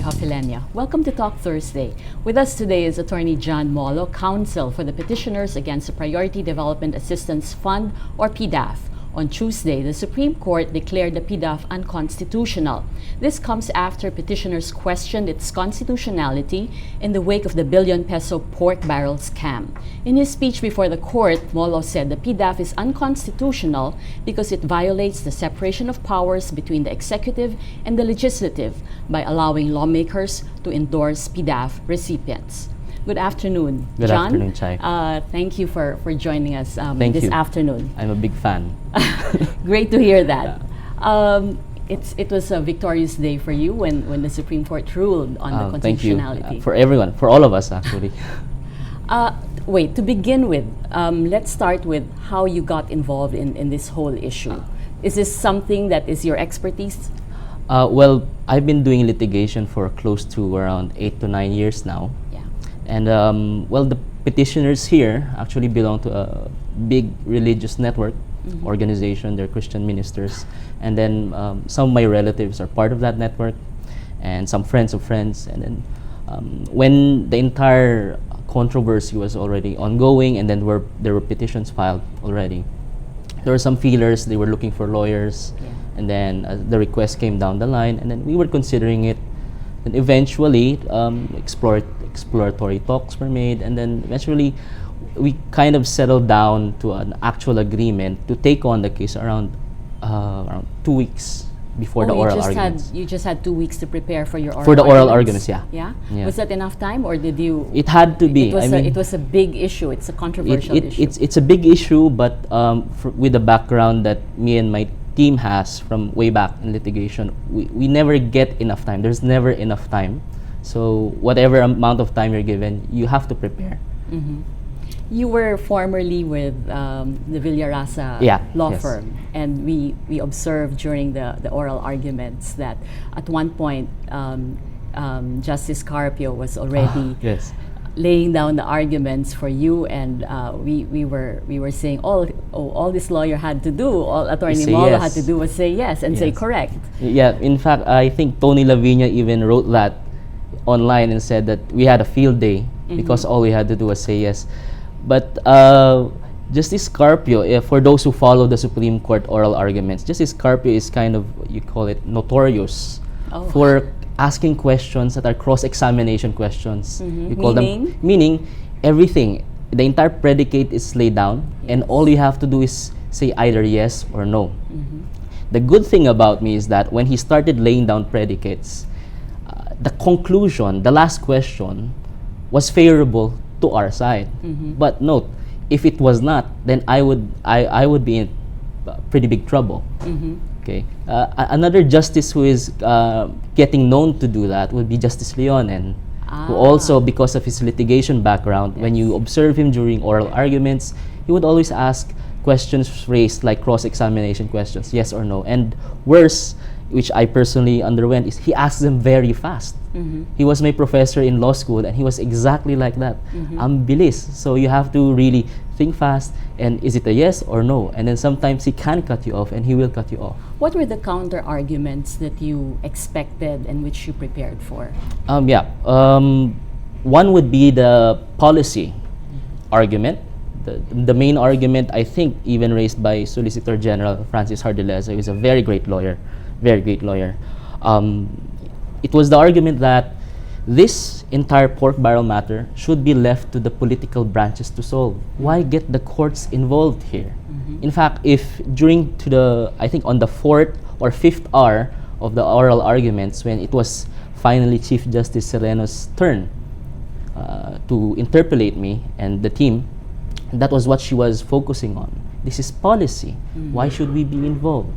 Hafilenia. Welcome to Talk Thursday. With us today is Attorney John Molo, counsel for the petitioners against the Priority Development Assistance Fund, or PDAF. On Tuesday, the Supreme Court declared the PDAF unconstitutional. This comes after petitioners questioned its constitutionality in the wake of the billion-peso pork barrel scam. In his speech before the court, Molo said the PDAF is unconstitutional because it violates the separation of powers between the executive and the legislative by allowing lawmakers to endorse PDAF recipients. Good afternoon, Good John. afternoon, Chai. Thank you for joining us Thank this you. afternoon. I'm a big fan. Great to hear that. It was a victorious day for you when the Supreme Court ruled on the Thank you. constitutionality. For everyone, for all of us actually. Wait, to begin with, let's start with how you got involved in this whole issue. Is this something that is your expertise? Well, I've been doing litigation for close to around 8 to 9 years now. Yeah. And well, the petitioners here actually belong to a big religious network organization. They're Christian ministers. And then some of my relatives are part of that network, and some friends of friends. And then when the entire controversy was already ongoing, and then there were petitions filed already, there were some feelers. They were looking for lawyers. Yeah. And then the request came down the line, and then we were considering it. And eventually, exploratory talks were made, and then eventually we kind of settled down to an actual agreement to take on the case around 2 weeks before the oral arguments. You just had 2 weeks to prepare for your oral For the oral arguments. arguments, yeah. Yeah? Was that enough time, or did you? It had to be. It was a big issue. It's a controversial issue. It's a big issue, but with the background that me and my team has from way back in litigation, we never get enough time. There's never enough time. So whatever amount of time you're given, you have to prepare. Mm-hmm. You were formerly with the Villarasa law yes. firm, and we observed during the oral arguments that at one point Justice Carpio was already Yes. laying down the arguments for you, and we were saying all this lawyer had to do, all Attorney Say Molo yes. had to do was say yes and say Yes. correct. Yeah, in fact, I think Tony Lavinia even wrote that online and said that we had a field day because all we had to do was say yes. But Justice Carpio, for those who follow the Supreme Court oral arguments, Justice Carpio is kind of, you call it, notorious for asking questions that are cross-examination questions. You call them meaning everything. The entire predicate is laid down, and all you have to do is say either yes or no. The good thing about me is that when he started laying down predicates, the conclusion, the last question, was favorable to our side. But note, if it was not, then I would be in pretty big trouble. Okay. Another justice who is getting known to do that would be Justice Leonen, who also, because of his litigation background, when you observe him during oral arguments, he would always ask questions raised like cross-examination questions, yes or no. And worse, which I personally underwent, is he asks them very fast. He was my professor in law school, and he was exactly like that. Bilis. So you have to really think fast, and is it a yes or no? And then sometimes he can cut you off, and he will cut you off. What were the counter arguments that you expected and which you prepared for? One would be the policy argument. The main argument, I think, even raised by Solicitor General Francis Hardileza, who is a very great lawyer. It was the argument that this entire pork barrel matter should be left to the political branches to solve. Why get the courts involved here? In fact, if I think on the 4th or 5th hour of the oral arguments, when it was finally Chief Justice Sereno's turn to interpellate me and the team, that was what she was focusing on. This is policy. Why should we be involved?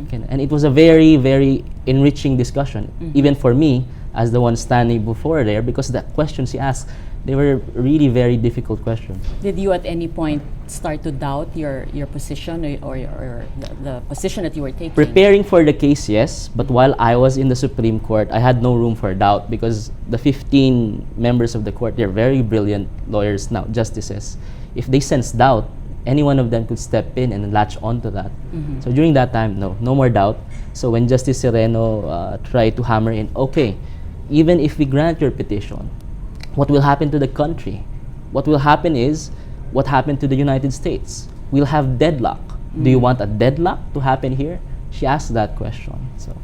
Okay. And it was a very, very enriching discussion, even for me as the one standing before there, because the questions he asked, they were really very difficult questions. Did you at any point start to doubt your position or the position that you were taking? Preparing for the case, yes, but while I was in the Supreme Court, I had no room for doubt, because the 15 members of the court, they're very brilliant lawyers now, justices. If they sense doubt, any one of them could step in and latch onto that. So during that time, no more doubt. So when Justice Sereno tried to hammer in, okay, even if we grant your petition, what will happen to the country? What will happen is what happened to the United States. We'll have deadlock. Do you want a deadlock to happen here? She asked that question. So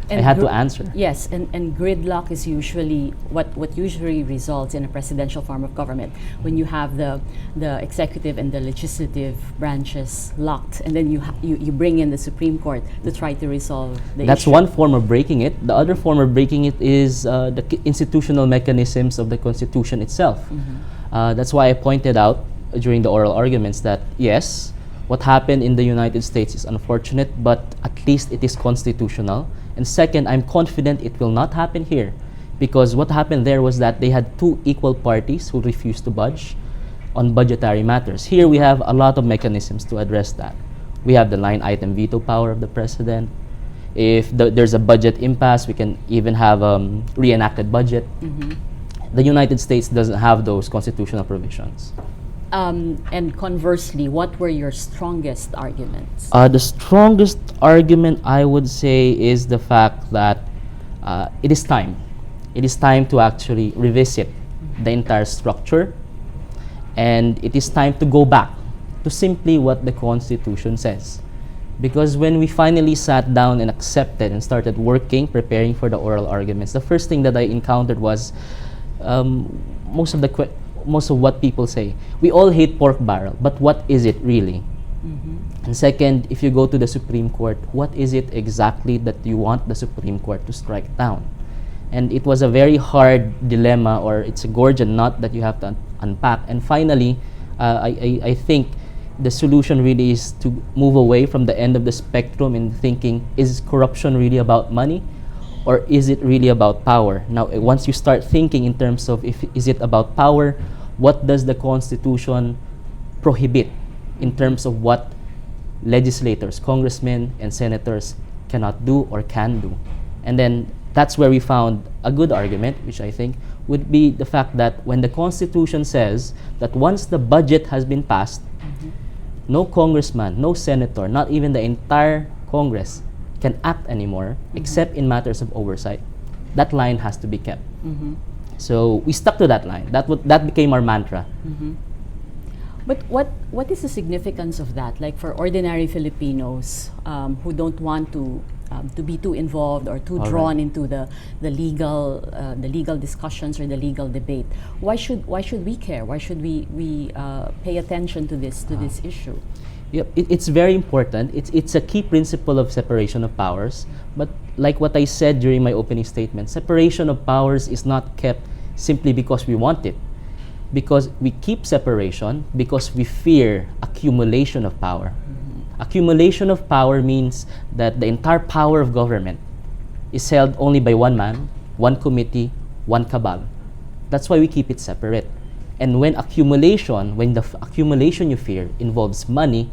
I had to answer. Yes, and gridlock is usually what usually results in a presidential form of government, when you have the executive and the legislative branches locked, and then you bring in the Supreme Court to try to resolve the That's issue. one form of breaking it. The other form of breaking it is the institutional mechanisms of the Constitution itself. That's why I pointed out during the oral arguments that yes, what happened in the United States is unfortunate, but at least it is constitutional. And second, I'm confident it will not happen here, because what happened there was that they had two equal parties who refused to budge on budgetary matters. Here we have a lot of mechanisms to address that. We have the line item veto power of the president. If there's a budget impasse, we can even have reenacted budget. The United States doesn't have those constitutional provisions. And conversely, what were your strongest arguments? The strongest argument, I would say, is the fact that it is time. It is time to actually revisit the entire structure, and it is time to go back to simply what the Constitution says. Because when we finally sat down and accepted and started working, preparing for the oral arguments, the first thing that I encountered was most of what people say. We all hate pork barrel, but what is it really? And second, if you go to the Supreme Court, what is it exactly that you want the Supreme Court to strike down? And it was a very hard dilemma, or it's a Gordian knot that you have to unpack. And finally, I think the solution really is to move away from the end of the spectrum in thinking, is corruption really about money? Or is it really about power? Now, once you start thinking in terms of is it about power, what does the Constitution prohibit in terms of what legislators, congressmen, and senators cannot do or can do? And then that's where we found a good argument, which I think would be the fact that when the Constitution says that once the budget has been passed, no congressman, no senator, not even the entire Congress can act anymore except in matters of oversight. That line has to be kept. So we stuck to that line. That became our mantra. But what is the significance of that? Like for ordinary Filipinos who don't want to be too involved or too drawn into the legal discussions or the legal debate. Why should we care? Why should we pay attention to this issue? Yep, it's very important. It's a key principle of separation of powers. But like what I said during my opening statement, separation of powers is not kept simply because we want it. Because we keep separation because we fear accumulation of power. Accumulation of power means that the entire power of government is held only by one man, one committee, one cabal. That's why we keep it separate. And when the accumulation you fear involves money,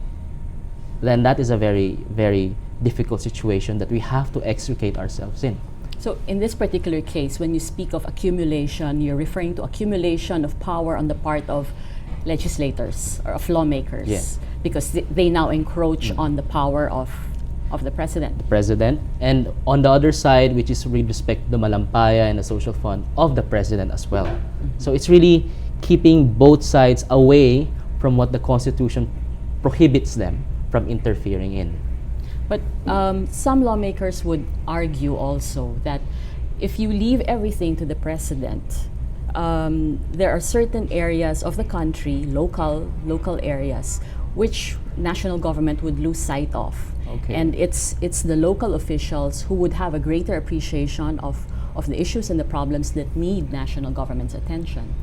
then that is a very, very difficult situation that we have to extricate ourselves in. So in this particular case, when you speak of accumulation, you're referring to accumulation of power on the part of legislators or of lawmakers. Yeah. Because they now encroach on the power of the president. And on the other side, which is with respect to the Malampaya and the social fund of the president as well. So it's really keeping both sides away from what the Constitution prohibits them from interfering in. But some lawmakers would argue also that if you leave everything to the president, there are certain areas of the country, local areas, which national government would lose sight of. Okay. And it's the local officials who would have a greater appreciation of the issues and the problems that need national government's attention.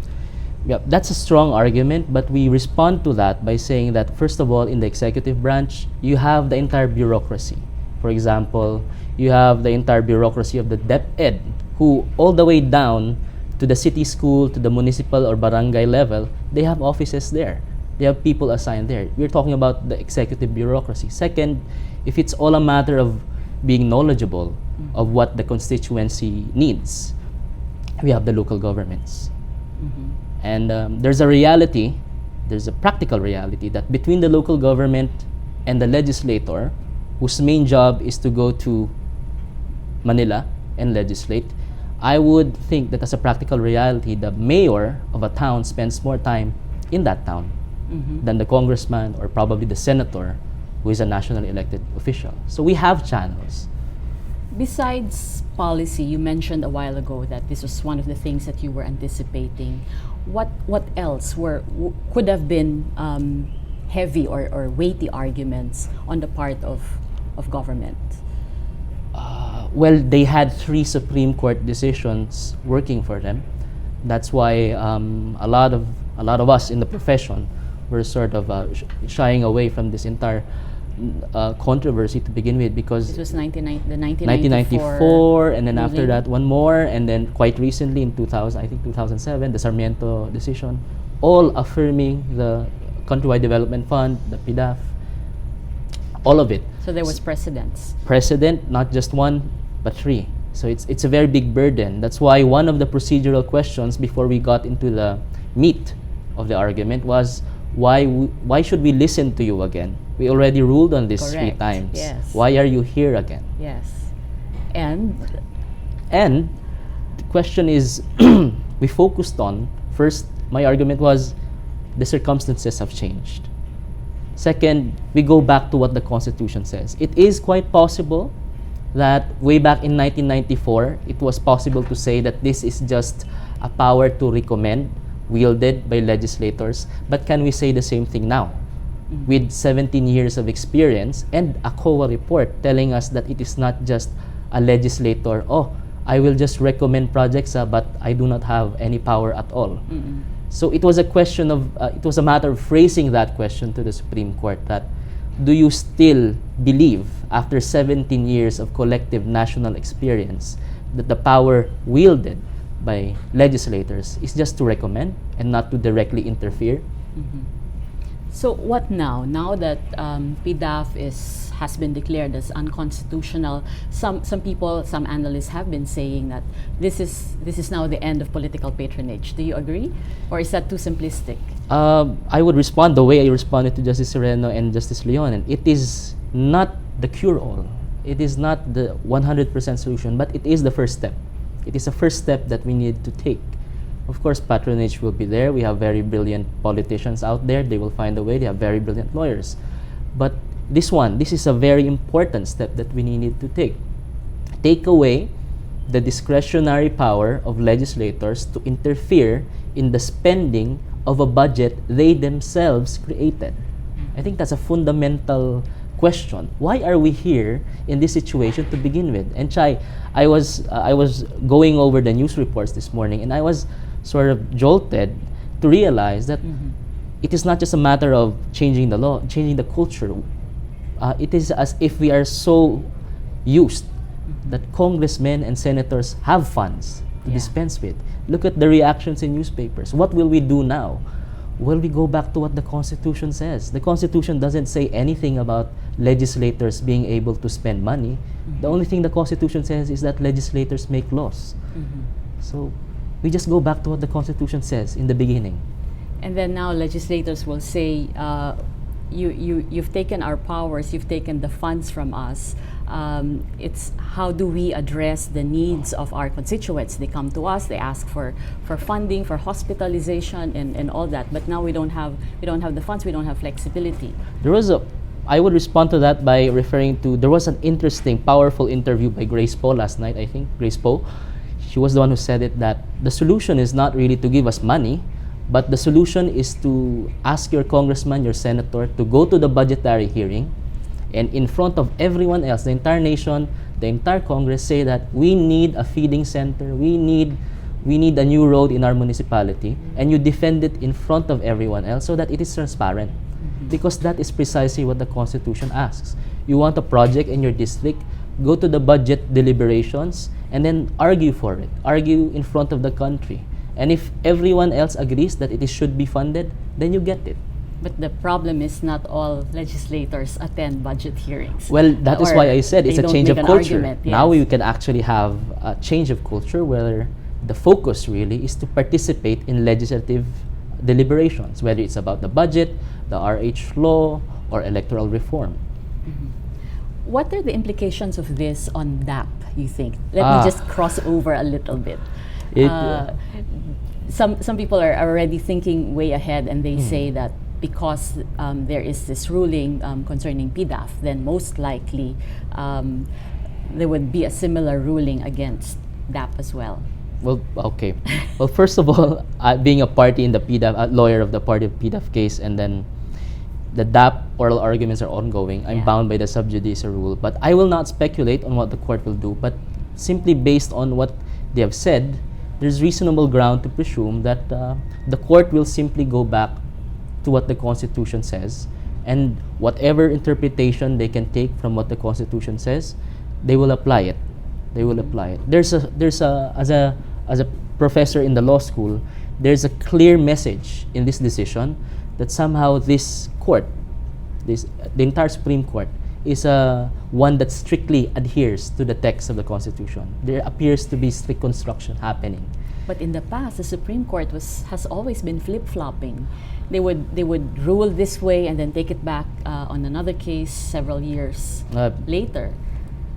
Yeah, that's a strong argument, but we respond to that by saying that, first of all, in the executive branch, you have the entire bureaucracy. For example, you have the entire bureaucracy of the DepEd, who all the way down to the city school, to the municipal or barangay level, they have offices there. They have people assigned there. We're talking about the executive bureaucracy. Second, if it's all a matter of being knowledgeable of what the constituency needs, we have the local governments. And there's a practical reality that between the local government and the legislator, whose main job is to go to Manila and legislate, I would think that as a practical reality, the mayor of a town spends more time in that town than the congressman or probably the senator who is a nationally elected official. So we have channels. Besides policy, you mentioned a while ago that this was one of the things that you were anticipating. What else could have been heavy or weighty arguments on the part of government? Well, they had 3 Supreme Court decisions working for them. That's why a lot of us in the profession were sort of shying away from this entire controversy to begin with, because This was the 1994, 1994, and then after ruling. that one more, and then quite recently in 2000, I think 2007, the Sarmiento decision, all affirming the Countrywide Development Fund, the PDAF, all of it. So there was precedence. Precedent, not just 1, but 3. So it's a very big burden. That's why one of the procedural questions before we got into the meat of the argument was, why should we listen to you again? We already ruled on this 3 Correct. times. Yes. Why are you here again? Yes. And And the question is, we focused on, first, my argument was the circumstances have changed. Second, we go back to what the Constitution says. It is quite possible that way back in 1994, it was possible to say that this is just a power to recommend wielded by legislators. But can we say the same thing now? With 17 years of experience and a COA report telling us that it is not just a legislator, I will just recommend projects, but I do not have any power at all. So it was a question of, it was a matter of phrasing that question to the Supreme Court, that do you still believe, after 17 years of collective national experience, that the power wielded by legislators is just to recommend and not to directly interfere? so what now? Now that PDAF has been declared as unconstitutional, some people, some analysts have been saying that this is now the end of political patronage. Do you agree, or is that too simplistic? I would respond the way I responded to Justice Sereno and Justice Leon. And it is not the cure-all. It is not the 100% solution, but it is the first step. It is a first step that we need to take. Of course, patronage will be there. We have very brilliant politicians out there. They will find a way. They have very brilliant lawyers. But this is a very important step that we need to take. Take away the discretionary power of legislators to interfere in the spending of a budget they themselves created. I think that's a fundamental question. Why are we here in this situation to begin with? And Chai, I was going over the news reports this morning, and I was sort of jolted to realize that it is not just a matter of changing the law, changing the culture. It is as if we are so used that congressmen and senators have funds to dispense with. Look at the reactions in newspapers. What will we do now? Well, we go back to what the Constitution says. The Constitution doesn't say anything about legislators being able to spend money. The only thing the Constitution says is that legislators make laws. So we just go back to what the Constitution says in the beginning. And then now legislators will say, you've taken our powers, you've taken the funds from us. It's how do we address the needs of our constituents? They come to us, they ask for funding, for hospitalization, and all that. But now we don't have the funds, we don't have flexibility. I would respond to that by referring to, there was an interesting, powerful interview by Grace Poe last night, I think, Grace Poe. She was the one who said it, that the solution is not really to give us money, but the solution is to ask your congressman, your senator, to go to the budgetary hearing and in front of everyone else, the entire nation, the entire Congress, say that we need a feeding center, we need a new road in our municipality, and you defend it in front of everyone else so that it is transparent. Because that is precisely what the Constitution asks. You want a project in your district, go to the budget deliberations and then argue for it, argue in front of the country. And if everyone else agrees that it should be funded, then you get it. But the problem is not all legislators attend budget hearings. Well, that is why I said it's they a don't change of make an culture. argument, Now yes. we can actually have a change of culture where the focus really is to participate in legislative deliberations, whether it's about the budget, the RH law, or electoral reform. What are the implications of this on DAP, you think? Let Ah. me just cross over a little bit. It, Some people are already thinking way ahead, and they say that because there is this ruling concerning PDAF, then most likely there would be a similar ruling against DAP as well. Well, okay. Well, first of all, being a party in the PDAF, a lawyer of the party of PDAF case, and then the DAP oral arguments are ongoing. I'm Yeah. bound by the sub judice rule, but I will not speculate on what the court will do. But simply based on what they have said, there's reasonable ground to presume that the court will simply go back to what the Constitution says, and whatever interpretation they can take from what the Constitution says, they will apply it. They will apply it. There's a as a professor in the law school, there's a clear message in this decision that somehow this court, the entire Supreme Court, is one that strictly adheres to the text of the Constitution. There appears to be strict construction happening. But in the past, the Supreme Court has always been flip-flopping. They would rule this way and then take it back on another case several years later.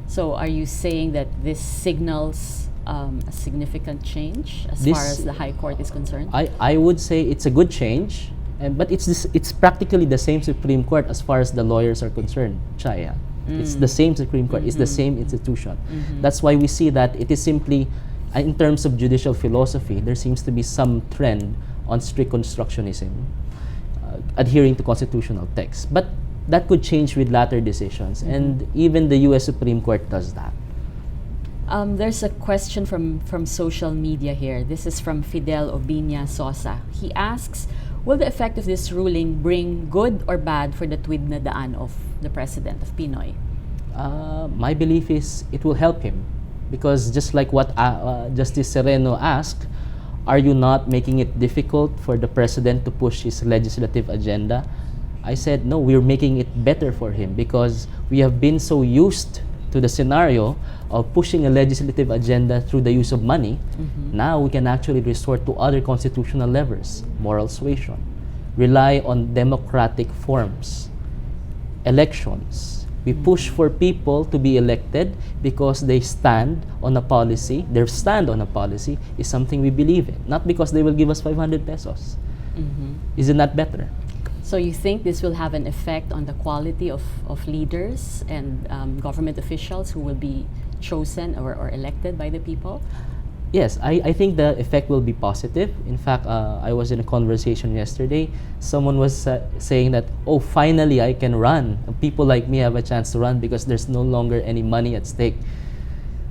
So are you saying that this signals a significant change as far as the High Court is concerned? I would say it's a good change, but it's practically the same Supreme Court as far as the lawyers are concerned, Chaya. It's the same Supreme Court. It's the same institution. That's why we see that it is simply, in terms of judicial philosophy, there seems to be some trend on strict constructionism, adhering to constitutional text. But that could change with latter decisions, and even the U.S. Supreme Court does that. There's a question from social media here. This is from Fidel Obiña Sosa. He asks, will the effect of this ruling bring good or bad for the tuwid na daan of the President of Pinoy? My belief is it will help him, because just like what Justice Sereno asked, are you not making it difficult for the President to push his legislative agenda? I said, no, we're making it better for him, because we have been so used to the scenario of pushing a legislative agenda through the use of money. Now we can actually resort to other constitutional levers, moral suasion, rely on democratic forms, elections. We push for people to be elected because they stand on a policy. Their stand on a policy is something we believe in, not because they will give us 500 pesos. Isn't that better? So you think this will have an effect on the quality of leaders and government officials who will be chosen or elected by the people? Yes, I think the effect will be positive. In fact, I was in a conversation yesterday. Someone was saying that, oh, finally I can run. People like me have a chance to run because there's no longer any money at stake.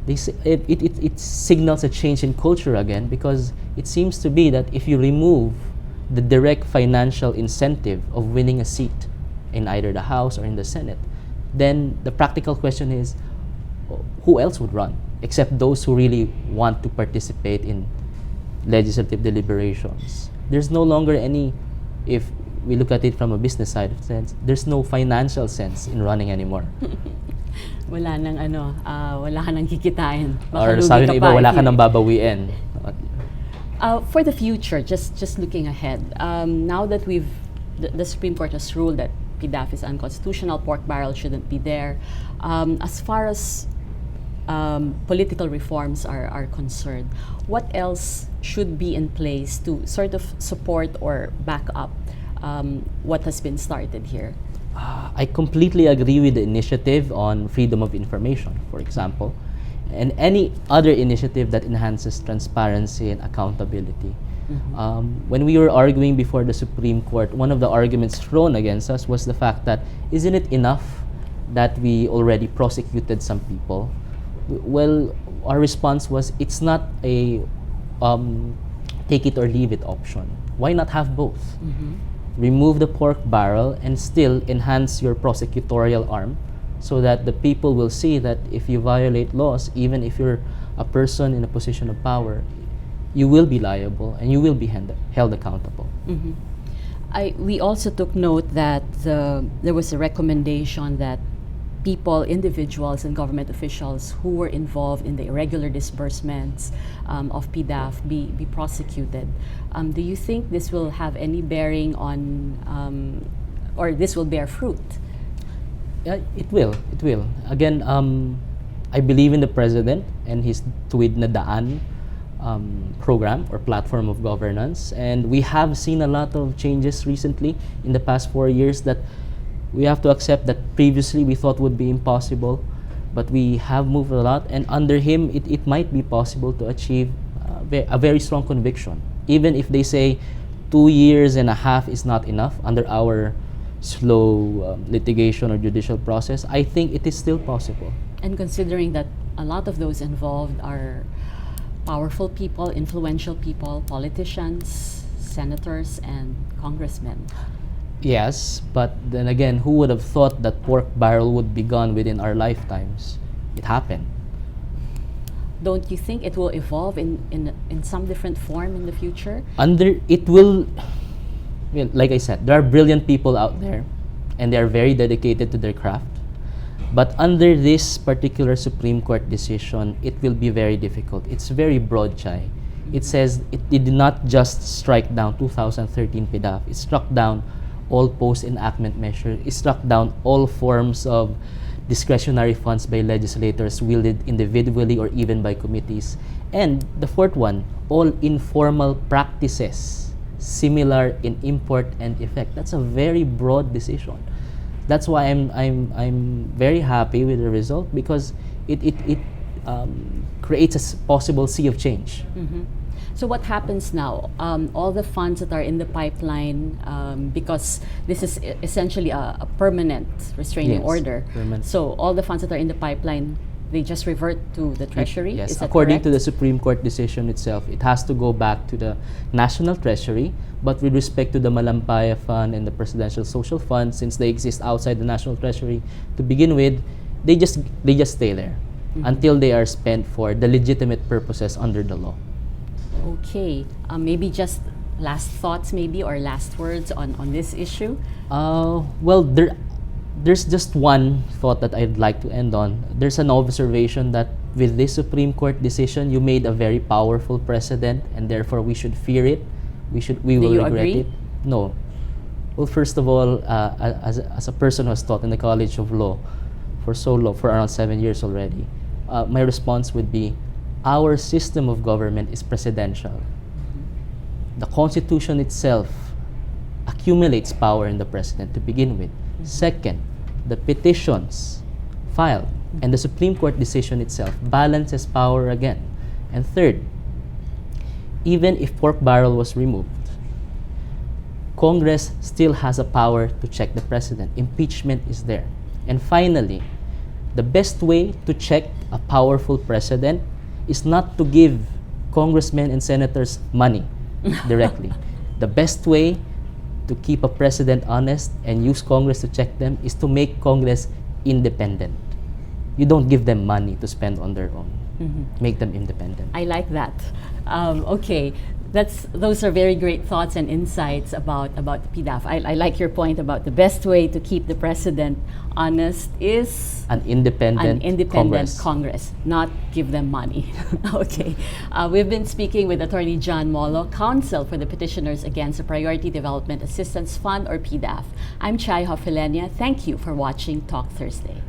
It signals a change in culture again, because it seems to be that if you remove the direct financial incentive of winning a seat in either the House or in the Senate, then the practical question is, who else would run except those who really want to participate in legislative deliberations? There's no longer any, if we look at it from a business side of sense, there's no financial sense in running anymore. Wala nang wala ka nang kikitain. Or sabi ng iba, wala ka nang babawiin. For the future, just looking ahead, now that the Supreme Court has ruled that PDAF is unconstitutional, pork barrel shouldn't be there, as far as political reforms are concerned, what else should be in place to sort of support or back up what has been started here? I completely agree with the initiative on freedom of information, for example, and any other initiative that enhances transparency and accountability. When we were arguing before the Supreme Court, one of the arguments thrown against us was the fact that, isn't it enough that we already prosecuted some people? Well, our response was, it's not a take it or leave it option. Why not have both? Remove the pork barrel and still enhance your prosecutorial arm, so that the people will see that if you violate laws, even if you're a person in a position of power, you will be liable and you will be held accountable. We also took note that there was a recommendation that people, individuals and government officials who were involved in the irregular disbursements of PDAF be prosecuted. Do you think this will have any bearing on, or this will bear fruit? Yeah, it will. It will. Again, I believe in the president and his Tuwid na Daan program or platform of governance. And we have seen a lot of changes recently in the past 4 years that we have to accept that previously we thought would be impossible. But we have moved a lot. And under him, it might be possible to achieve a very strong conviction. Even if they say 2 years and a half is not enough under our slow litigation or judicial process, I think it is still possible. And considering that a lot of those involved are powerful people, influential people, politicians, senators, and congressmen. Yes, but then again, who would have thought that pork barrel would be gone within our lifetimes? It happened. Don't you think it will evolve in some different form in the future? It will, well, like I said, there are brilliant people out there and they are very dedicated to their craft. But under this particular Supreme Court decision, it will be very difficult. It's very broad, Chai. It says it did not just strike down 2013 PDAF. It struck down all post-enactment measures. It struck down all forms of discretionary funds by legislators wielded individually or even by committees. And the fourth one, all informal practices similar in import and effect. That's a very broad decision. That's why I'm very happy with the result, because it creates a possible sea of change. Mm-hmm. So what happens now? All the funds that are in the pipeline, because this is essentially a permanent restraining Yes, order. permanent. So all the funds that are in the pipeline, they just revert to the Treasury? Yes, Is that according to correct? the Supreme Court decision itself, it has to go back to the National Treasury, but with respect to the Malampaya Fund and the Presidential Social Fund, since they exist outside the National Treasury to begin with, they just stay there until they are spent for the legitimate purposes under the law. Okay. Maybe just last thoughts maybe, or last words on this issue? Well, there's just one thought that I'd like to end on. There's an observation that with this Supreme Court decision, you made a very powerful precedent, and therefore we should fear it. We will you regret agree? it. No. Well, first of all, as a person who has taught in the College of Law for so long, for around 7 years already, my response would be, our system of government is presidential. The Constitution itself accumulates power in the president to begin with. Second, the petitions filed and the Supreme Court decision itself balances power again. And third, even if pork barrel was removed, Congress still has a power to check the president. Impeachment is there. And finally, the best way to check a powerful president is not to give congressmen and senators money directly. The best way to keep a president honest and use Congress to check them is to make Congress independent. You don't give them money to spend on their own. Make them independent. I like that. Okay, those are very great thoughts and insights about the PDAF. I like your point about the best way to keep the president honest is An independent Congress, not give them money. Okay, we've been speaking with Attorney John Molo, counsel for the petitioners against the Priority Development Assistance Fund or PDAF. I'm Chai Hofilenia. Thank you for watching Talk Thursday.